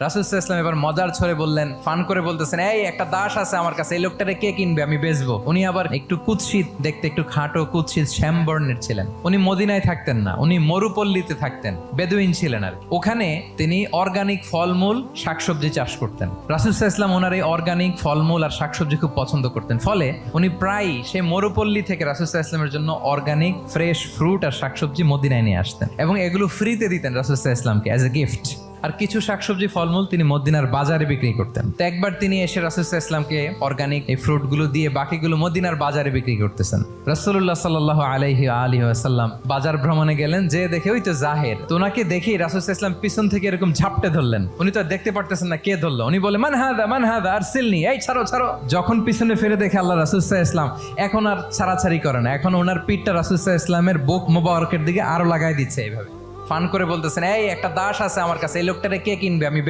রাসূল সাল্লাল্লাহু আলাইহি ওয়াসাল্লাম এবার মজার ছলে বললেন, ফান করে বলতেছেন, এই একটা দাস আছে আমার কাছে, এই লোকটারে কে কিনবে, আমি বেচবো। উনি আবার একটু কুৎসিত দেখতে, একটু খাটো কুৎসিত শ্যামবর্ণের ছিলেন। উনি মদিনায় থাকতেন না, উনি মরুপল্লীতে থাকতেন, বেদুইন ছিলেন আর ওখানে তিনি অর্গানিক ফলমূল শাকসবজি চাষ করতেন। রাসূল সাল্লাল্লাহু আলাইহি ওয়াসাল্লাম ওনার এই অর্গানিক ফলমূল আর শাকসবজি খুব পছন্দ করতেন, ফলে উনি প্রায়ই সেই মরুপল্লী থেকে রাসূল সাল্লাল্লাহু আলাইহি ওয়াসাল্লামের জন্য অর্গানিক ফ্রেশ ফ্রুট আর শাকসবজি মদিনায় নিয়ে আসতেন এবং এগুলো ফ্রিতে দিতেন রাসূল সাল্লাল্লাহু আলাইহি ওয়াসাল্লামকে অ্যাজ এ গিফট। আর কিছু শাকসবজি ফলমূল তিনি মদিনার বাজারে বিক্রি করতেন। তো একবার তিনি এসে রাসূল সাল্লাল্লাহু আলাইহি ওয়াসাল্লামকে অর্গানিক এই ফ্রুটগুলো দিয়ে বাকিগুলো মদিনার বাজারে বিক্রি করতেছেন। রাসূলুল্লাহ সাল্লাল্লাহু আলাইহি ওয়াসাল্লাম বাজার ভ্রমণে গেলেন, যে দেখে ওই তো জাহের, তো ওনাকে দেখেই রাসূল সাল্লাল্লাহু আলাইহি ওয়াসাল্লাম পিছন থেকে এরকম ঝাপটে ধরলেন। উনি তো আর দেখতে পারতেছেন না কে ধরলো, উনি বলে মান হাদা আরসিলনি, এই ছাড়ো ছাড়ো। যখন পিছনে ফিরে দেখে আল্লাহ রাসূল সাল্লাল্লাহু আলাইহি ওয়াসাল্লাম এখন আর ছাড়াছাড়ি করে না, এখন ওনার পিঠটা রাসূল সাল্লাল্লাহু আলাইহি ওয়াসাল্লামের বুক মোবারকের দিকে আরো লাগাই দিচ্ছে। এইভাবে ফান করে বলতেছেন, এই একটা দাস আছে আমার কাছে, এই লোকটারে কে কিনবে, আমি